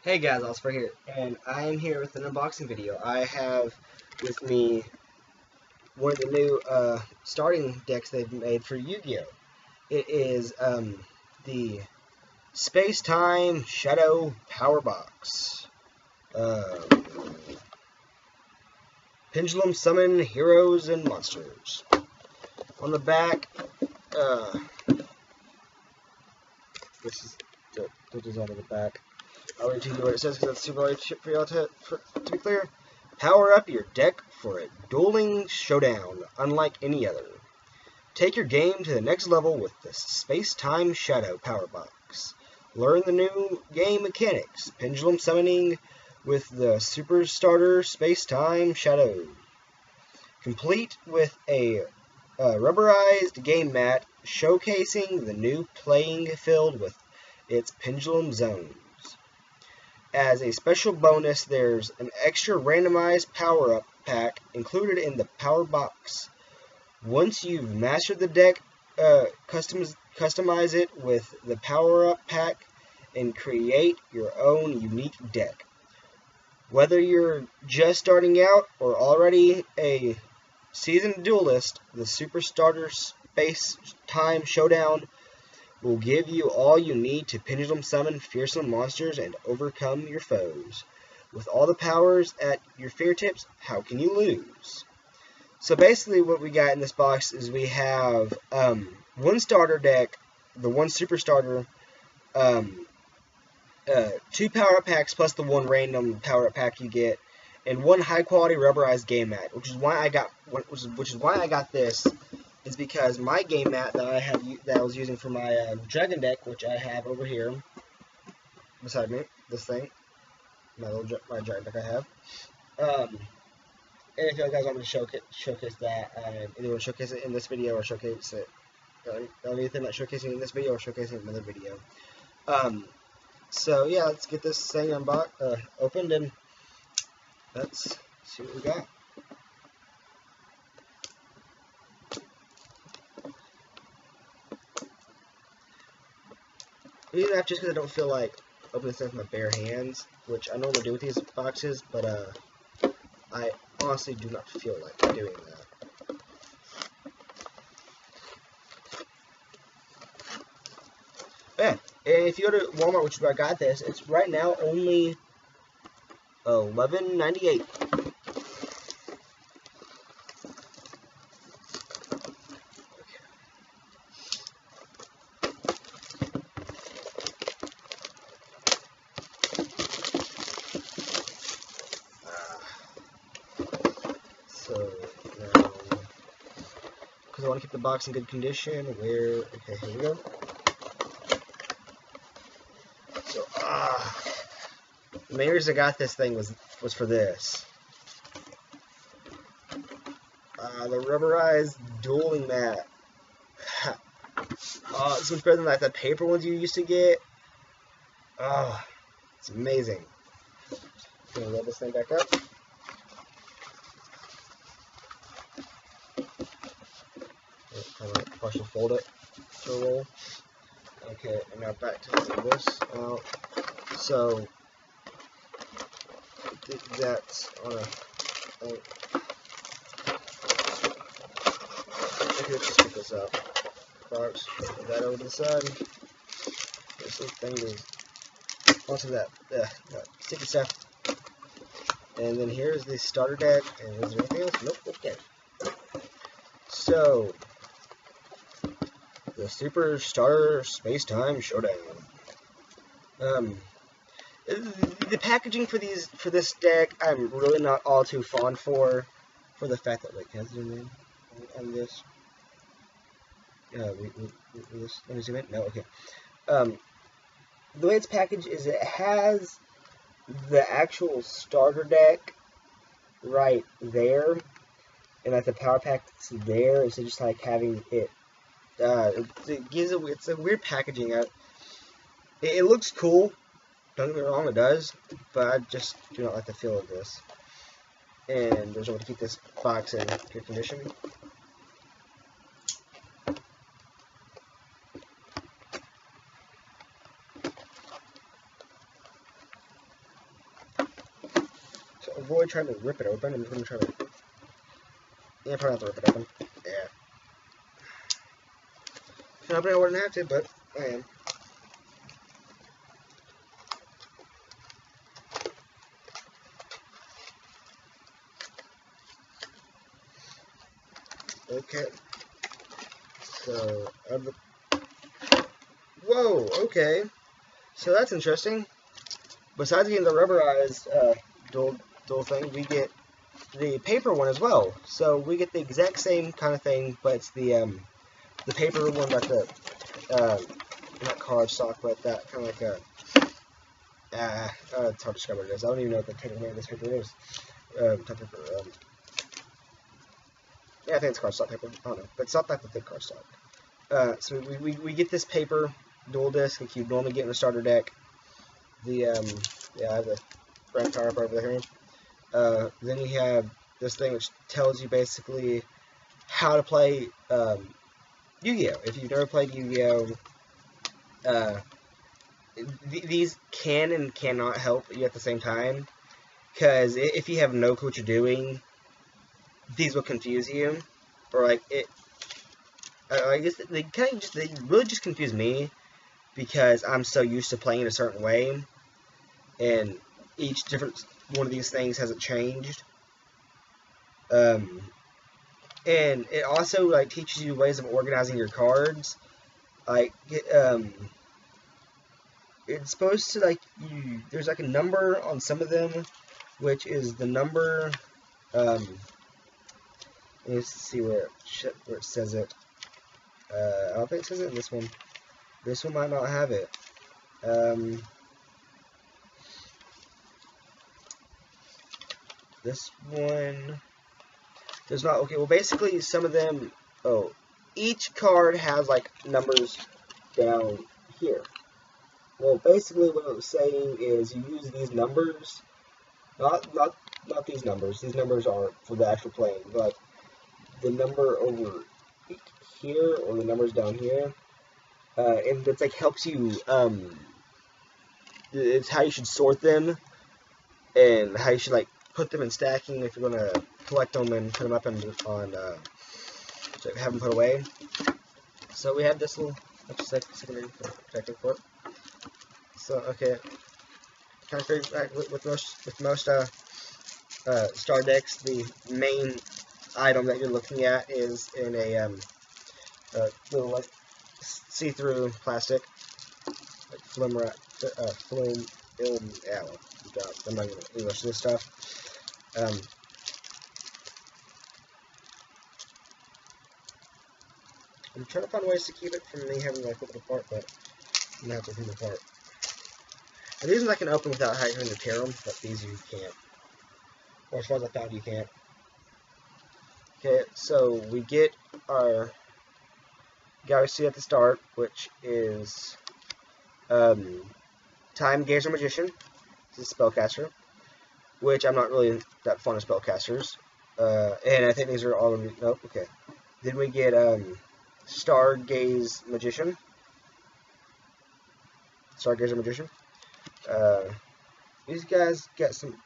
Hey guys, Oscar here, and I am here with an unboxing video. I have with me one of the new starting decks they've made for Yu-Gi-Oh! It is the Space Time Shadow Power Box. Pendulum Summon Heroes and Monsters. On the back, this is the design of the back. I'll read to you what it says because that's super hard for y'all to be clear. Power up your deck for a dueling showdown unlike any other. Take your game to the next level with the Space-Time Shadow Power Box. Learn the new game mechanics, pendulum summoning with the Super Starter Space-Time Shadow. Complete with a rubberized game mat showcasing the new playing field with its pendulum zones. As a special bonus, there's an extra randomized power-up pack included in the Power Box. Once you've mastered the deck, customize it with the power-up pack and create your own unique deck. Whether you're just starting out or already a seasoned duelist, the Super Starter Space Time Showdown will give you all you need to pendulum summon fearsome monsters and overcome your foes. With all the powers at your fingertips, how can you lose? So basically what we got in this box is we have one starter deck, the one super starter, two power-up packs plus the one random power-up pack you get, and one high-quality rubberized game mat, which is why I got this. Is because my game mat that I was using for my dragon deck, which I have over here beside me, this thing, my dragon deck I have. And if you guys want me to showcase that, either want to showcase it in this video or showcase it, anything like showcasing in this video or showcasing in another video. So yeah, let's get this thing opened and let's see what we got. Even after just because I don't feel like opening this with my bare hands, which I normally do with these boxes, but I honestly do not feel like doing that. Yeah, and if you go to Walmart, which is where I got this, it's right now only $11.98. So now, because I want to keep the box in good condition, okay, here we go. So, the main reason I got this thing was for this. The rubberized dueling mat. It's much better than like the paper ones you used to get. It's amazing. I'm gonna roll this thing back up. Partially fold it to roll. Okay, and now back to this out. So that's on a. Okay, let's just pick this up. Box, put that over to the side. This thing is onto that sticky stuff. And then here's the starter deck. And is there anything else? Nope. Okay. So the Super Starter Space Time Showdown. The packaging for this deck, I'm really not all too fond for the fact that like has zoom in on this. Let me zoom in. No, okay. The way it's packaged is it has the actual starter deck right there, and like the power pack that's there, instead of just like having it. It's a weird packaging. It looks cool. Don't get me wrong, it does, but I just do not like the feel of this. And there's a way to keep this box in good condition. avoid trying to rip it open. I'm just going to try to... Yeah, probably not to rip it open. Yeah. If I wouldn't have to, but I am. Okay. So, whoa, okay. So that's interesting. Besides getting the rubberized dual thing, we get the paper one as well. So we get the exact same kind of thing, but it's the paper one, like the not cardstock, but that kind of like a it's hard to describe what it is. I don't even know what the technical name of this paper is. Yeah, I think it's cardstock paper. I don't know, but it's not like the thick cardstock. So we get this paper dual disc like you normally get in a starter deck. The I have the brand power up over here. Then you have this thing which tells you basically how to play Yu-Gi-Oh! If you've never played Yu-Gi-Oh! These can and cannot help you at the same time, because if you have no clue what you're doing, these will confuse you, or like it. I guess they really just confuse me, because I'm so used to playing a certain way, and each different one of these things hasn't changed. And it also like teaches you ways of organizing your cards. Like it's supposed to like there's like a number on some of them, which is the number. Let's see where it says it. I don't think it says it in this one. This one might not have it. This one does not. Okay, well, basically, some of them. Oh, each card has like numbers down here. Well, basically, what I'm saying is you use these numbers, not these numbers. These numbers are for the actual playing, but the number over here or the numbers down here, and it's like helps you. It's how you should sort them, and how you should like put them in stacking if you're gonna collect them and put them up on so have them put away. So we have this little secondary protective port. So okay, kind of figures like with most star decks, the main item that you're looking at is in a little like see-through plastic, like film film. Yeah, well, I'm not even English this stuff. I'm trying to find ways to keep it from me having like rip it apart, but I'm gonna have to rip it apart. And these I can open without having to tear them, but these you can't. Or as far as I found, you can't. Okay, so we get our guy we see at the start, which is Time Gazer Magician. This is a spellcaster, which I'm not really that fond of spellcasters. And I think these are all going to be... Nope, okay. Then we get Stargaze Magician. Stargazer Magician. These guys got some...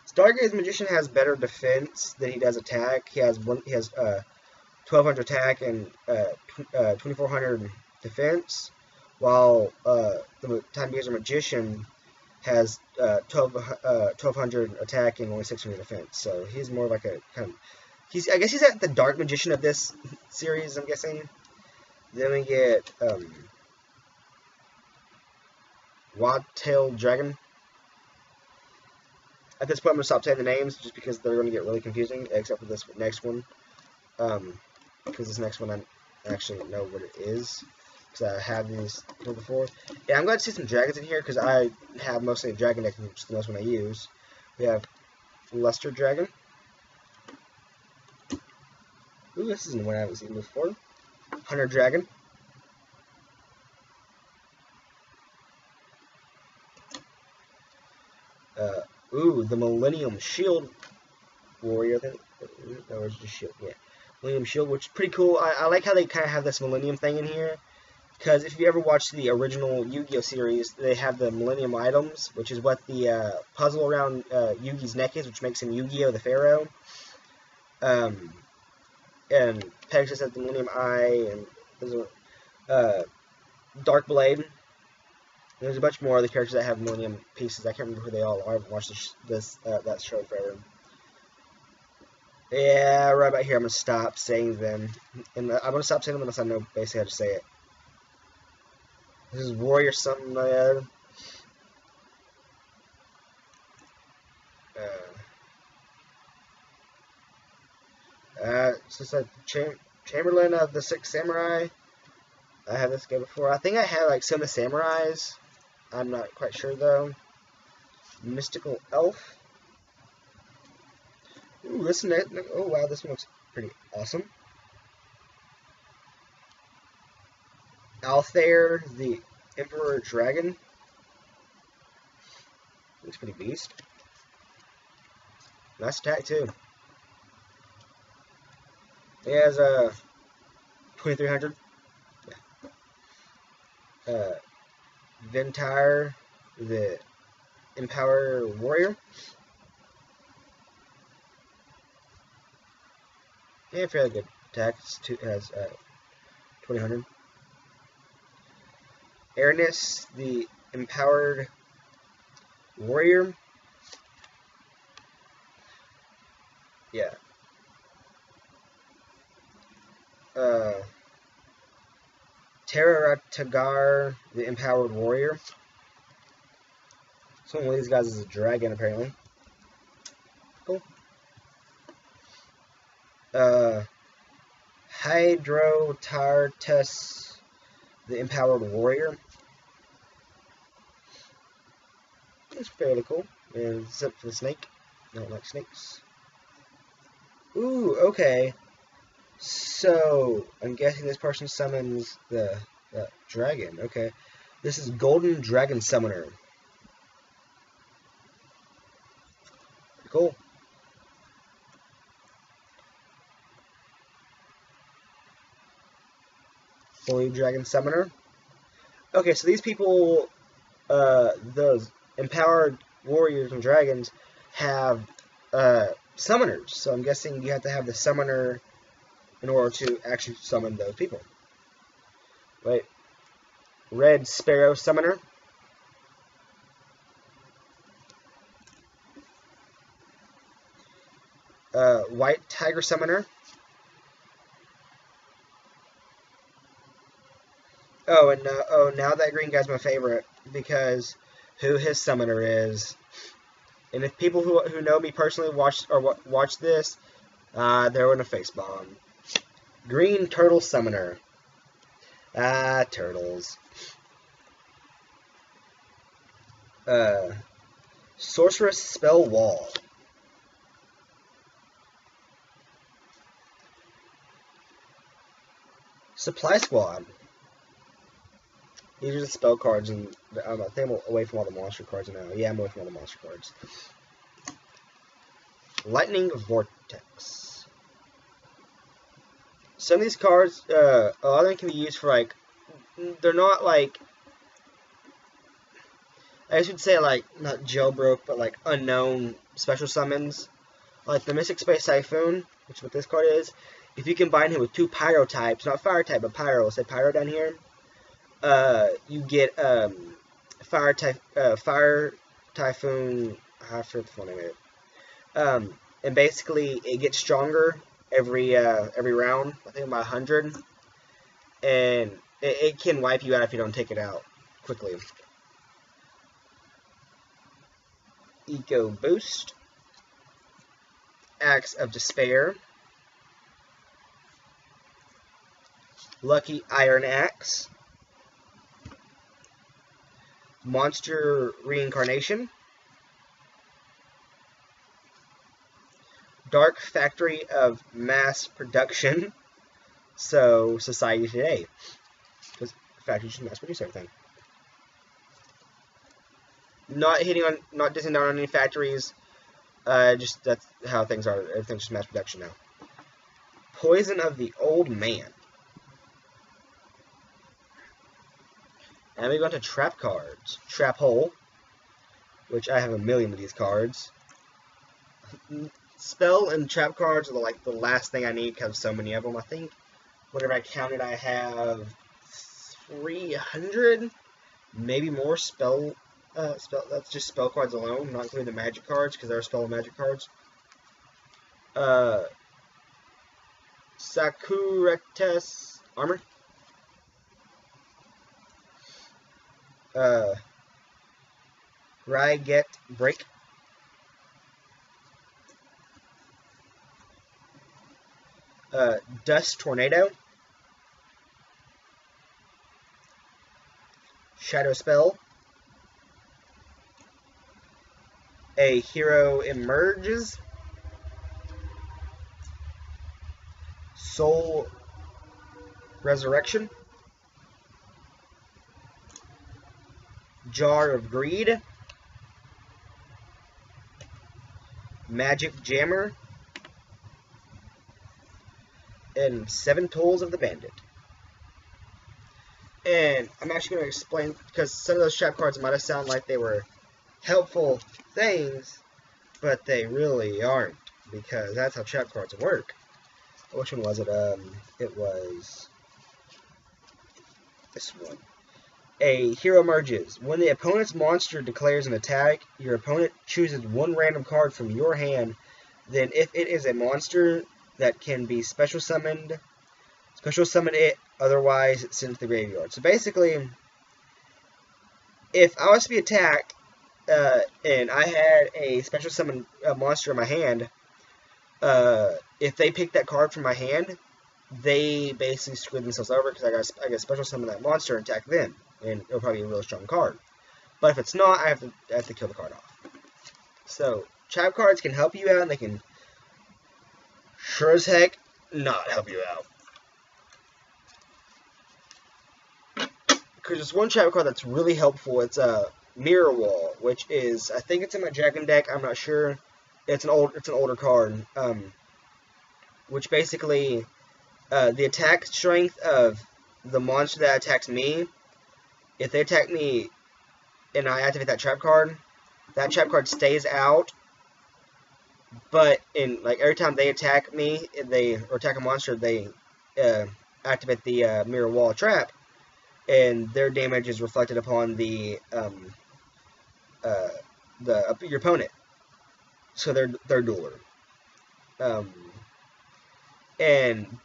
Stargaze Magician has better defense than he does attack. He has 1200 attack and 2400 defense, while the Time Gazer Magician has 1200 attack and only 600 defense. So he's more like a kind of I guess he's at the Dark Magician of this series, I'm guessing. Then we get Wadtail Dragon. At this point, I'm going to stop saying the names just because they're going to get really confusing, except for this next one. Because this next one, I actually know what it is. Because I have these here before. Yeah, I'm glad to see some dragons in here because I have mostly a dragon deck, which is the most one I use. We have Luster Dragon. Ooh, this isn't one I haven't seen before. Hunter Dragon. Ooh, the Millennium Shield Warrior. I think that was just Shield. Yeah, Millennium Shield, which is pretty cool. I like how they kind of have this Millennium thing in here. Because if you ever watched the original Yu-Gi-Oh series, they have the Millennium Items, which is what the puzzle around Yugi's neck is, which makes him Yu-Gi-Oh the Pharaoh. And Pegasus has the Millennium Eye, and there's a Dark Blade. There's a bunch more of the characters that have Millennium pieces. I can't remember who they all are. I haven't watched that show forever. Yeah, right about here. I'm gonna stop saying them, and I'm gonna stop saying them unless I know basically how to say it. This is Warrior something like that. It's just a Chamberlain of the Six Samurai. I had this game before. I think I had like some of the samurais. I'm not quite sure though. Mystical Elf. Ooh, listen to it. Oh wow, this one looks pretty awesome. Altair, the Emperor Dragon. Looks pretty beast. Nice attack too. He has a 2300. Yeah. Ventyr, the Empower Warrior. Yeah, fairly good attack. It has 2000. Airness, the Empowered Warrior. Yeah. Terratagar, the Empowered Warrior. So one of these guys is a dragon, apparently. Cool. Hydrotartus, the Empowered Warrior. It's fairly cool. And except for the snake. I don't like snakes. Ooh, okay. So, I'm guessing this person summons the dragon. Okay. This is Golden Dragon Summoner. Cool. Holy Dragon Summoner. Okay, so these people, those empowered warriors and dragons, have summoners. So I'm guessing you have to have the summoner in order to actually summon those people. Right. Red Sparrow Summoner. White Tiger Summoner. Oh, and now that green guy's my favorite because who his summoner is. And if people who know me personally watch this, they're in a face bomb. Green Turtle Summoner. Turtles. Sorceress Spell Wall. Supply Squad. These are the spell cards, and I think I'm away from all the monster cards now. Yeah, I'm away from all the monster cards. Lightning Vortex. Some of these cards, a lot of them can be used for, like, they're not, like, I should say, like, not jailbroke, but, like, unknown special summons. Like the Mystic Space Typhoon, which is what this card is. If you combine him with two Pyro types, not Fire type, but Pyro, let's say Pyro down here, you get Fire Typhoon, I forget the full name of it. And basically, it gets stronger every round, I think by 100, and it can wipe you out if you don't take it out quickly. Eco Boost, Axe of Despair, Lucky Iron Axe, Monster Reincarnation, Dark Factory of Mass Production, so Society Today, because factories should mass produce everything. Not dissing down on any factories, just that's how things are. Everything's just mass production now. Poison of the Old Man. And we go into trap cards. Trap Hole, which I have a million of these cards. Spell and trap cards are like the last thing I need because I have so many of them. I think, whatever I counted, I have 300, maybe more spell. That's just spell cards alone, not including the magic cards because there are spell and magic cards. Sakuretes armor. Ryget break. Dust Tornado. Shadow Spell. A Hero Emerges. Soul Resurrection. Jar of Greed. Magic Jammer. And 7 Tools of the Bandit. And I'm actually going to explain, because some of those trap cards might have sounded like they were helpful things, but they really aren't, because that's how trap cards work. Which one was it? It was this one. A Hero Emerges. When the opponent's monster declares an attack, your opponent chooses one random card from your hand. Then if it is a monster that can be special summon it, otherwise it's sent to the graveyard. So basically, if I was to be attacked, and I had a special summon monster in my hand, if they pick that card from my hand, they basically screwed themselves over because I got special summon that monster and attack them, and it'll probably be a really strong card. But if it's not, I have to kill the card off. So trap cards can help you out, and they can sure as heck not help you out. Because there's one trap card that's really helpful. It's a Mirror Wall, which is, I think it's in my dragon deck. I'm not sure. It's an older card. Which basically, the attack strength of the monster that attacks me, if they attack me and I activate that trap card stays out. But in every time they attack me, or attack a monster, they activate the Mirror Wall trap, and their damage is reflected upon your opponent. So they're dueler.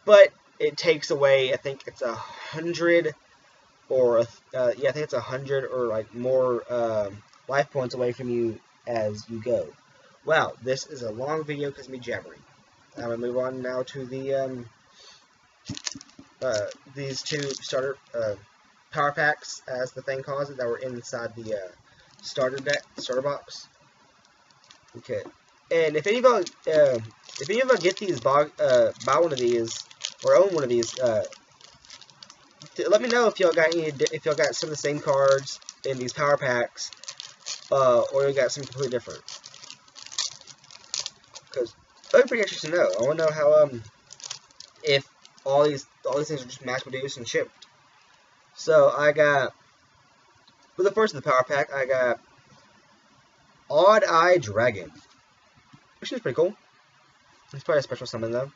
But it takes away, I think it's 100 or I think it's 100 or more life points away from you as you go. Wow, this is a long video because of me jabbering. I'm gonna move on now to the these two starter power packs, as the thing calls it, that were inside the starter box. Okay, and if any of y'all get these, buy one of these or own one of these, let me know if y'all got some of the same cards in these power packs, or you got something completely different. Because that'd be pretty interesting to know. I want to know how if all these things are just mass produced and shipped. So I got, for the first of the power pack, I got Odd Eye Dragon, which is pretty cool. It's probably a special summon though.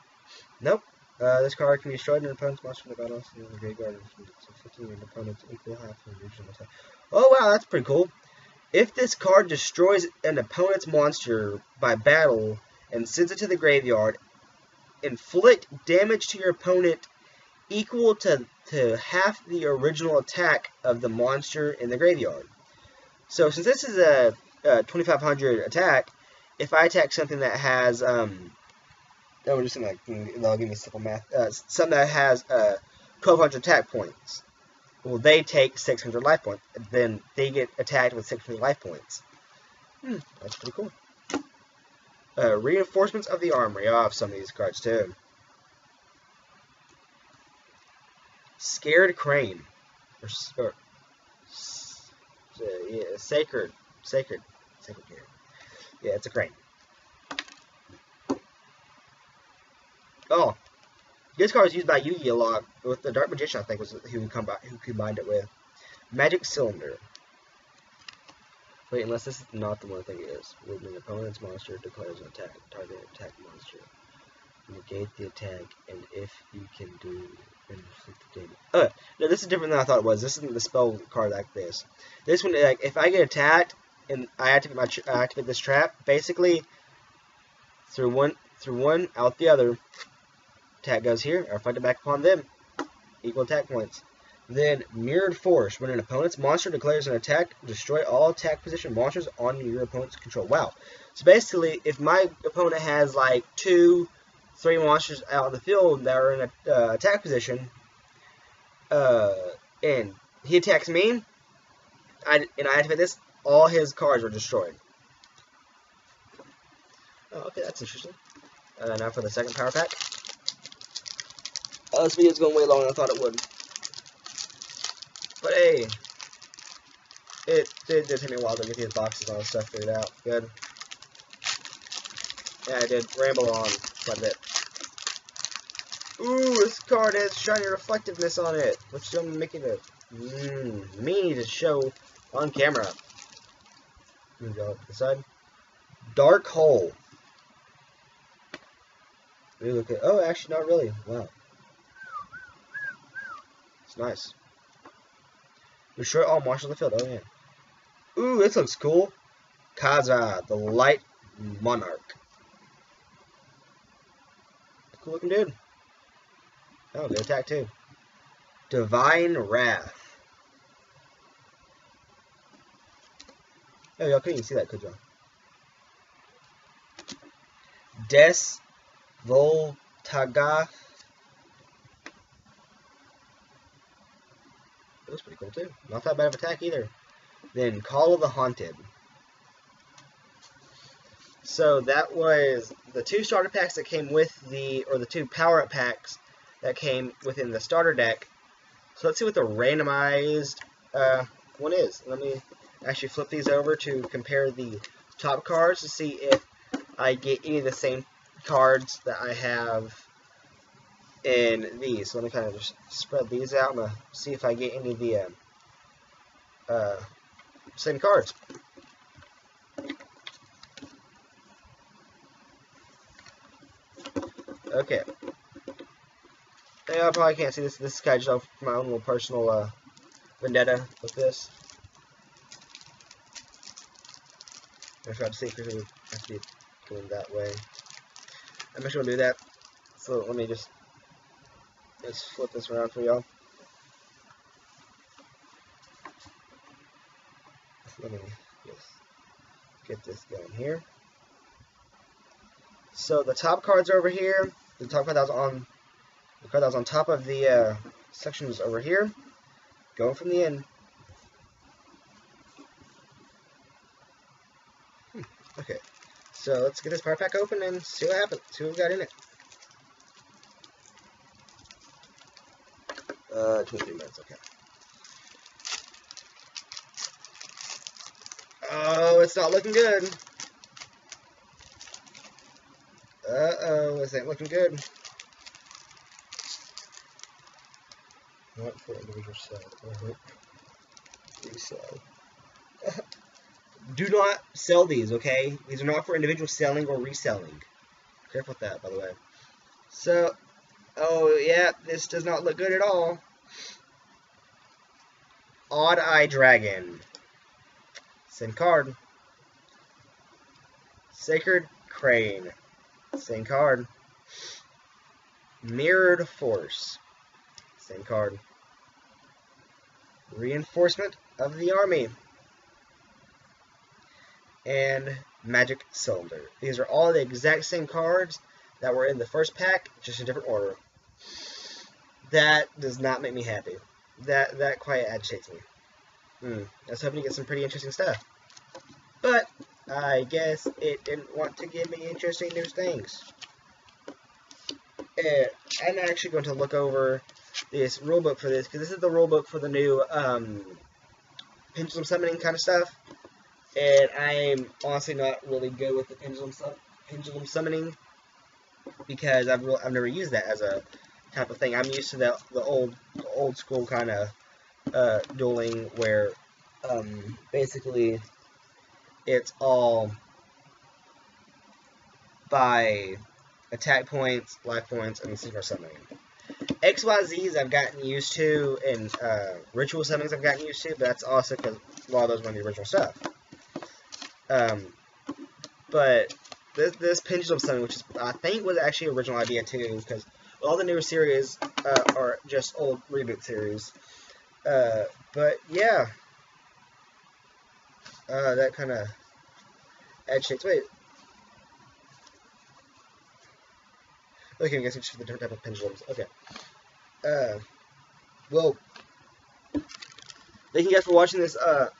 Nope. This card can be destroyed and an opponent's monster in the battle in the graveyard. So 15 of an opponent's equal half of the original attack. Oh wow, that's pretty cool. If this card destroys an opponent's monster by battle and sends it to the graveyard, inflict damage to your opponent equal to half the original attack of the monster in the graveyard. So since this is a 2500 attack, if I attack something that has that'll give me simple math. Something that has 1200 attack points, well, they take 600 life points. Then they get attacked with 600 life points. That's pretty cool. Reinforcements of the Armory. I have some of these cards too. Scared Crane. Yeah, Sacred Care. Yeah, it's a crane. Oh, this card is used by Yugi a lot. With the Dark Magician, I think was who combined it with. Magic Cylinder. Wait, unless this is not the one I think it is. When an opponent's monster declares an attack, target attack monster. Negate the attack, and if you can do inflict the damage. No, this is different than I thought it was. This isn't the spell card like this. This one, like, if I get attacked and I activate this trap, basically through one out the other. Attack goes here, or reflected back upon them. Equal attack points. Then Mirrored Force. When an opponent's monster declares an attack, destroy all attack position monsters on your opponent's control. Wow. So basically, if my opponent has like 2-3 monsters out in the field that are in an attack position, and he attacks me, and I activate this, all his cards are destroyed. Oh, okay, that's interesting. Now for the second power pack. This video's going way longer than I thought it would. But hey, it did take me a while to get these boxes and all this stuff figured out. Good. Yeah, I did ramble on quite a bit. Ooh, this card has shiny reflectiveness on it, which is going to make it a meanie to show on camera. Let me go to the side. Dark Hole. Really look at, oh, actually, not really. Wow. It's nice. Destroy all monsters in the field. Oh, yeah. Ooh, this looks cool. Kaza, the Light Monarch. Cool looking dude. Oh, good attack too. Divine Wrath. Oh, y'all couldn't even see that, could y'all? Des Voltagath. That was pretty cool too. Not that bad of attack either. Then Call of the Haunted. So that was the 2 starter packs that came with the, or the 2 power up packs that came within the starter deck. So let's see what the randomized one is. Let me actually flip these over to compare the top cards to see if I get any of the same cards that I have in these. So let me kind of just spread these out and see if I get any of the same cards. Okay. I probably can't see this. This is kind of just my own little personal vendetta with this. I tried to see if it would have to be going that way. I'm actually going to do that. So let me just flip this around for y'all. Let me just get this going here. So the top cards over here, the top card that was on the card that was on top of the sections over here, going from the end. Okay, so let's get this power pack open and see what happens. See what we got in it. 23 minutes. Okay. Oh, it's not looking good. Uh-oh, this ain't looking good. Not for individual sale. Resell. Do not sell these, okay? These are not for individual selling or reselling. Careful with that, by the way. So, oh yeah, this does not look good at all. Odd Eye Dragon. Same card. Sacred Crane. Same card. Mirrored Force. Same card. Reinforcement of the Army. And Magic Cylinder. These are all the exact same cards that were in the first pack, just in different order. That does not make me happy. That quite agitates me. I was hoping to get some pretty interesting stuff. But I guess it didn't want to give me interesting new things. And I'm actually going to look over this rulebook for this, because this is the rulebook for the new pendulum summoning kind of stuff. And I'm honestly not really good with the pendulum summoning, because I've never used that as a type of thing. I'm used to the old school kind of dueling, where basically it's all by attack points, life points, and synchro summoning. XYZs I've gotten used to, and ritual summonings I've gotten used to, but that's also because a lot of those were the original stuff. But this pendulum summoning, which is, I think was actually an original idea too, because all the newer series are just old reboot series. But yeah, that kind of agitates. Wait. Okay, I guess it's for the different type of pendulums. Okay. Well, thank you guys for watching this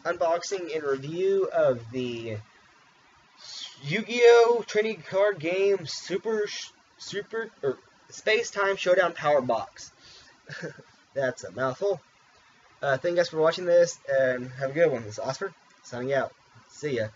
unboxing and review of the Yu-Gi-Oh! Trading Card Game Super Space Time Showdown Power Box. That's a mouthful. Thank you guys for watching this, and have a good one. This is Oscar, signing out. See ya.